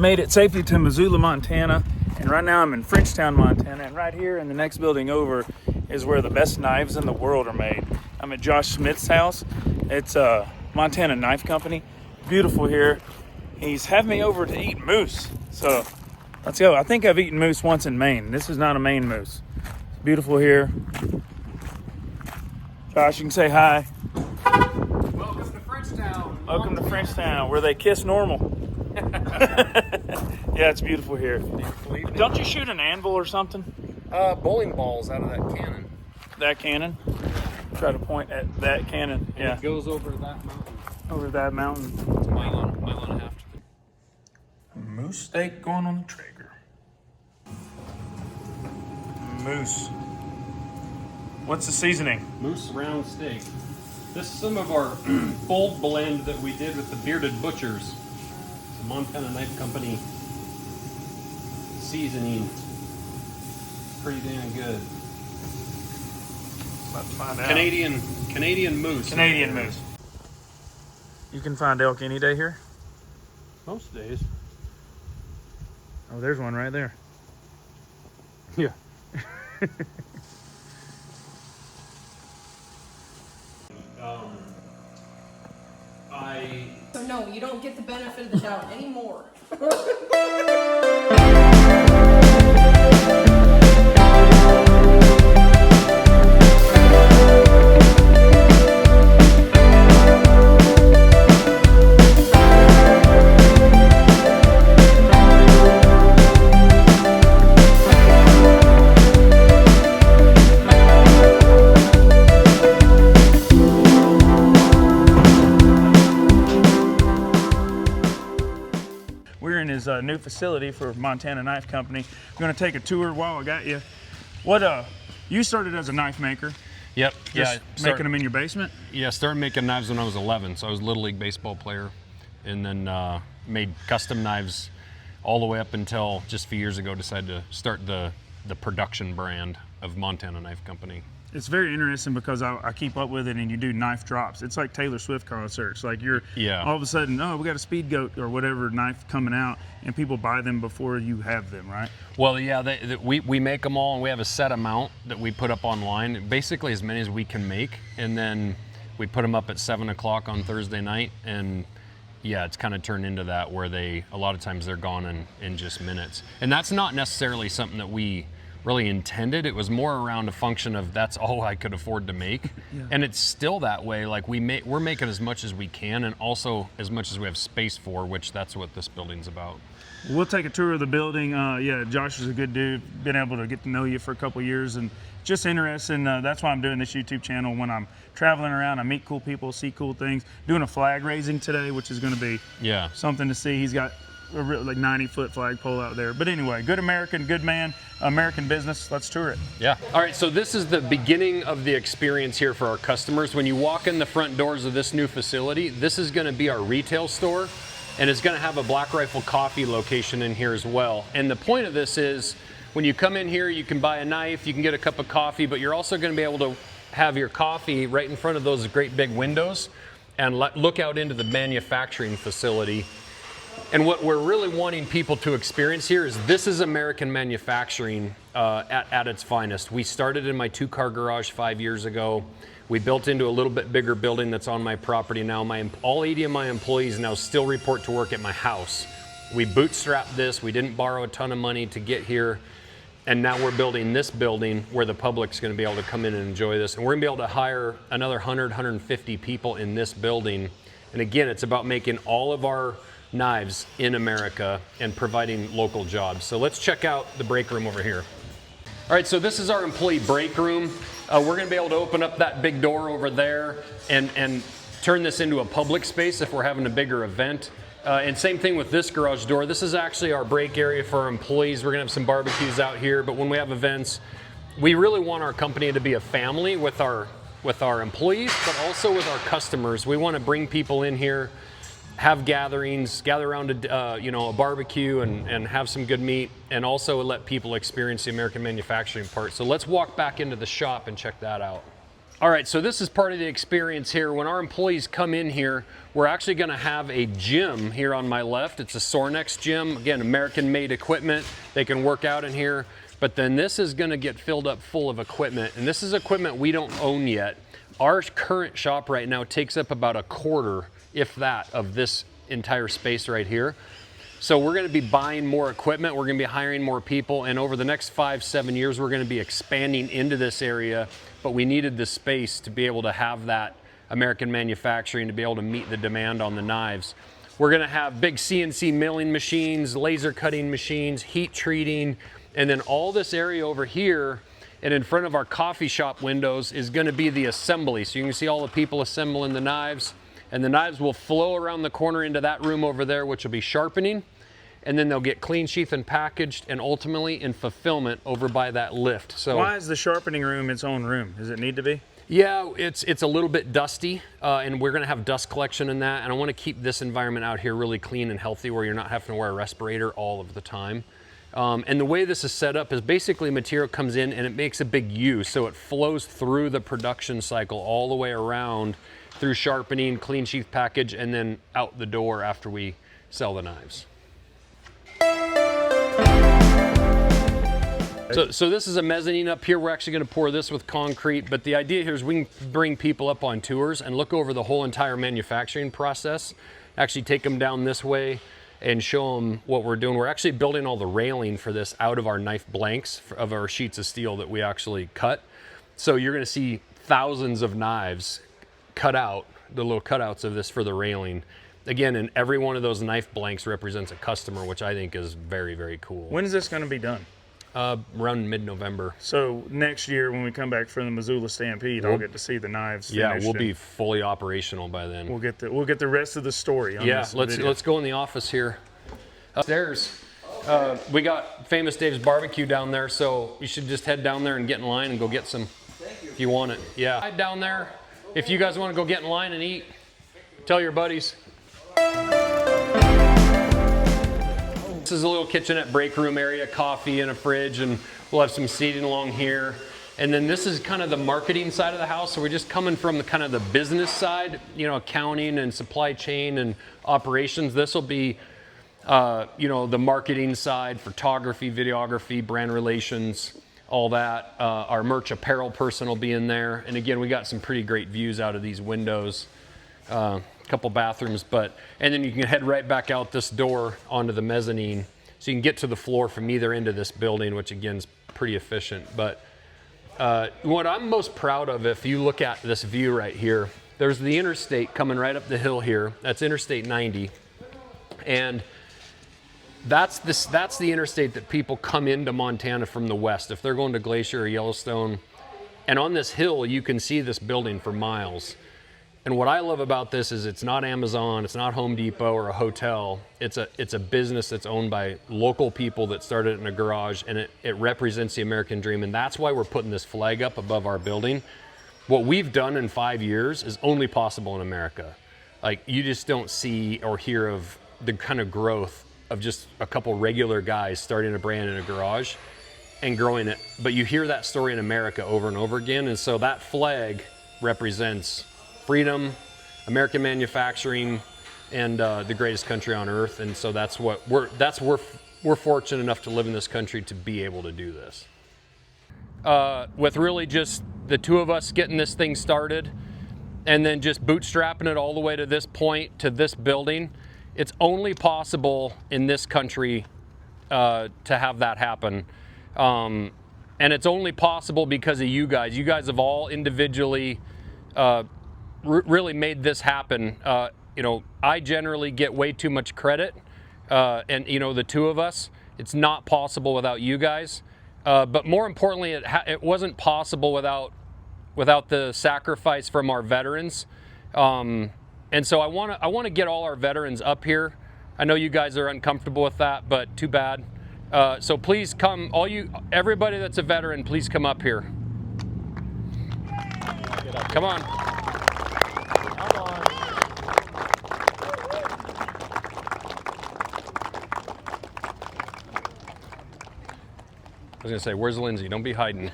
Made it safely to Missoula, Montana, and right now I'm in Frenchtown, Montana, and right here in the next building over is where the best knives in the world are made. I'm at Josh Smith's house. It's a Montana Knife Company. Beautiful here. He's having me over to eat moose, so let's go. I think I've eaten moose once in Maine. This is not a Maine moose. It's beautiful here. Josh, you can say hi. Welcome to Frenchtown. Welcome to Frenchtown, where they kiss normal. Yeah, it's beautiful here. Don't you shoot an anvil or something? Bowling balls out of that cannon. That cannon? Try to point at that cannon. And yeah. It goes over that mountain. Over that mountain. It's a mile and a half. Moose steak going on the Traeger. Moose. What's the seasoning? Moose round steak. This is some of our bold blend that we did with the Bearded Butchers. It's a Montana Knife Company seasoning. Pretty damn good. Let's find out. Canadian moose. Canadian moose. You can find elk any day here? Most days. Oh, there's one right there. Yeah. So no, you don't get the benefit of the doubt anymore. We're in his new facility for Montana Knife Company. We're gonna take a tour while I got you. What, you started as a knife maker? Yep. Just making them in your basement? Yeah, started making knives when I was 11. So I was a Little League baseball player, and then made custom knives all the way up until just a few years ago decided to start the production brand of Montana Knife Company. It's very interesting because I keep up with it, and you do knife drops. It's like Taylor Swift concerts. Like you're all of a sudden, oh, we got a Speed Goat or whatever knife coming out, and people buy them before you have them, right? Well, yeah, we make them all, and we have a set amount that we put up online, basically as many as we can make, and then we put them up at 7 o'clock on Thursday night, and yeah, it's kind of turned into that where a lot of times they're gone in just minutes. And that's not necessarily something that we really intended. It was more around a function of that's all I could afford to make. Yeah. And it's still that way. Like we're making as much as we can, and also as much as we have space for, which that's what this building's about. We'll take a tour of the building. Yeah, Josh is a good dude. Been able to get to know you for a couple years, and just interesting. That's why I'm doing this YouTube channel. When I'm traveling around, I meet cool people, see cool things. Doing a flag raising today, which is going to be something to see. He's got a like 90-foot flagpole out there. But anyway, good American, good man, American business. Let's tour it. Yeah. All right, so this is the beginning of the experience here for our customers. When you walk in the front doors of this new facility, this is going to be our retail store, and it's going to have a Black Rifle Coffee location in here as well. And the point of this is when you come in here, you can buy a knife, you can get a cup of coffee, but you're also going to be able to have your coffee right in front of those great big windows and look out into the manufacturing facility. And what we're really wanting people to experience here is this is American manufacturing at its finest. We started in my 2-car garage 5 years ago. We built into a little bit bigger building that's on my property now. All 80 of my employees now still report to work at my house. We bootstrapped this. We didn't borrow a ton of money to get here. And now we're building this building where the public's going to be able to come in and enjoy this. And we're going to be able to hire another 100, 150 people in this building. And again, it's about making all of our knives in America and providing local jobs. So let's check out the break room over here. All right, so this is our employee break room. We're gonna be able to open up that big door over there and turn this into a public space if we're having a bigger event. And same thing with this garage door. This is actually our break area for our employees. We're gonna have some barbecues out here, but when we have events, we really want our company to be a family with our employees, but also with our customers. We wanna bring people in here, have gatherings, gather around a barbecue and have some good meat, and also let people experience the American manufacturing part. So let's walk back into the shop and check that out. All right, so this is part of the experience here. When our employees come in here, we're actually gonna have a gym here on my left. It's a Sornex gym. Again, American-made equipment. They can work out in here. But then this is gonna get filled up full of equipment. And this is equipment we don't own yet. Our current shop right now takes up about a quarter, if that, of this entire space right here. So we're gonna be buying more equipment, we're gonna be hiring more people, and over the next 5-7 years, we're gonna be expanding into this area, but we needed the space to be able to have that American manufacturing, to be able to meet the demand on the knives. We're gonna have big CNC milling machines, laser cutting machines, heat treating, and then all this area over here, and in front of our coffee shop windows is gonna be the assembly. So you can see all the people assembling the knives, and the knives will flow around the corner into that room over there, which will be sharpening. And then they'll get clean sheath and packaged, and ultimately in fulfillment over by that lift. So why is the sharpening room its own room? Does it need to be? Yeah, it's a little bit dusty, and we're gonna have dust collection in that, and I wanna keep this environment out here really clean and healthy where you're not having to wear a respirator all of the time. And the way this is set up is basically material comes in and it makes a big U, so it flows through the production cycle all the way around through sharpening, clean sheath package, and then out the door after we sell the knives. So this is a mezzanine up here. We're actually going to pour this with concrete, but the idea here is we can bring people up on tours and look over the whole entire manufacturing process, actually take them down this way and show them what we're doing. We're actually building all the railing for this out of our knife blanks of our sheets of steel that we actually cut. So you're going to see thousands of knives cut out, the little cutouts of this for the railing. Again, and every one of those knife blanks represents a customer, which I think is very, very cool. When is this going to be done? Around mid-November. So next year when we come back from the Missoula Stampede, I'll get to see the knives Yeah, finished, we'll be fully operational by then. We'll get the rest of the story on this video. Let's go in the office here. Upstairs, we got Famous Dave's barbecue down there, so you should just head down there and get in line and go get some if you want it. Yeah, right down there. If you guys want to go get in line and eat, tell your buddies. This is a little kitchenette break room area, coffee and a fridge, and we'll have some seating along here. And then this is kind of the marketing side of the house. So we're just coming from the kind of the business side, you know, accounting and supply chain and operations. This will be, you know, the marketing side, photography, videography, brand relations, all that. Our merch apparel person will be in there. And again, we got some pretty great views out of these windows. Couple bathrooms, and then you can head right back out this door onto the mezzanine, so you can get to the floor from either end of this building, which again is pretty efficient. But what I'm most proud of, if you look at this view right here, there's the interstate coming right up the hill here. That's Interstate 90, and that's the interstate that people come into Montana from the west if they're going to Glacier or Yellowstone. And on this hill, you can see this building for miles. And what I love about this is it's not Amazon, it's not Home Depot or a hotel. It's a business that's owned by local people that started in a garage, and it represents the American dream. And that's why we're putting this flag up above our building. What we've done in 5 years is only possible in America. Like, you just don't see or hear of the kind of growth of just a couple regular guys starting a brand in a garage and growing it. But you hear that story in America over and over again. And so that flag represents freedom, American manufacturing, and the greatest country on earth. And so that's what we're fortunate enough to live in this country to be able to do this. With really just the two of us getting this thing started and then just bootstrapping it all the way to this point, to this building, it's only possible in this country to have that happen. And it's only possible because of you guys. You guys have all individually really made this happen. You know, I generally get way too much credit, and you know, the two of us, it's not possible without you guys. But more importantly, it wasn't possible without the sacrifice from our veterans. And so I want to get all our veterans up here. I know you guys are uncomfortable with that, but too bad. So please come, everybody that's a veteran, please come up here. Come on. I was gonna say, where's Lindsay? Don't be hiding.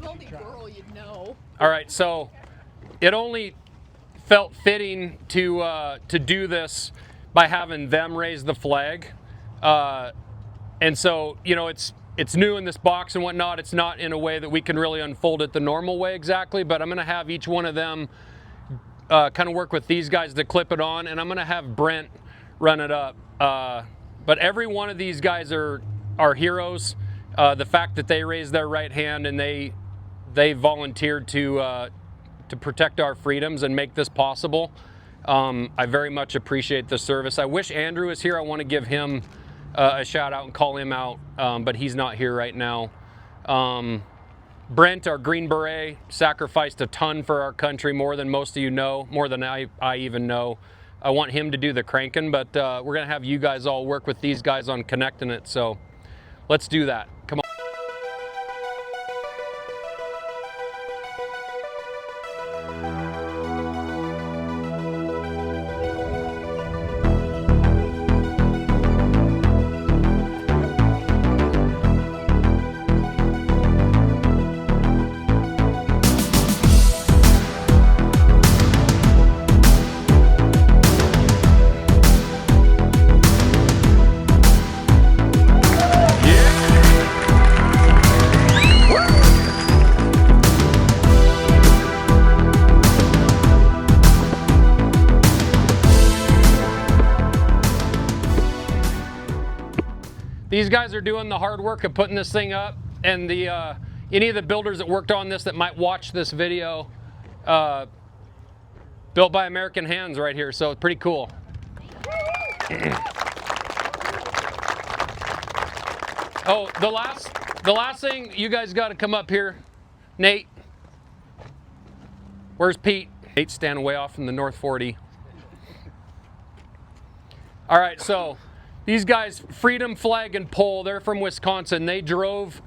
The only girl you'd know. No. All right, so it only felt fitting to do this by having them raise the flag. And so, you know, it's new in this box and whatnot. It's not in a way that we can really unfold it the normal way exactly, but I'm going to have each one of them kind of work with these guys to clip it on, and I'm going to have Brent run it up. But every one of these guys are heroes. The fact that they raised their right hand and they volunteered to protect our freedoms and make this possible. I very much appreciate the service. I wish Andrew was here. I want to give him a shout out and call him out, but he's not here right now. Brent, our Green Beret, sacrificed a ton for our country, more than most of you know, more than I even know. I want him to do the cranking, but we're going to have you guys all work with these guys on connecting it, so let's do that. Come on. These guys are doing the hard work of putting this thing up, and the any of the builders that worked on this that might watch this video, built by American hands right here, so it's pretty cool. Oh, the last thing, you guys got to come up here. Nate, where's Pete? Nate's standing way off in the North 40. All right, so these guys, Freedom Flag and Pole, they're from Wisconsin. They drove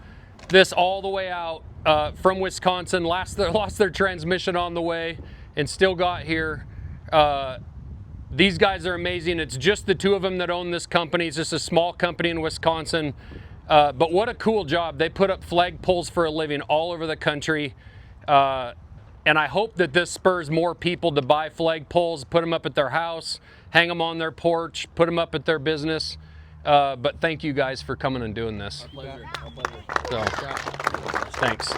this all the way out from Wisconsin, lost their transmission on the way, and still got here. These guys are amazing. It's just the two of them that own this company. It's just a small company in Wisconsin. But what a cool job. They put up flagpoles for a living all over the country. And I hope that this spurs more people to buy flagpoles, put them up at their house, hang them on their porch, put them up at their business. But thank you guys for coming and doing this. Our pleasure. Our pleasure. So, thanks.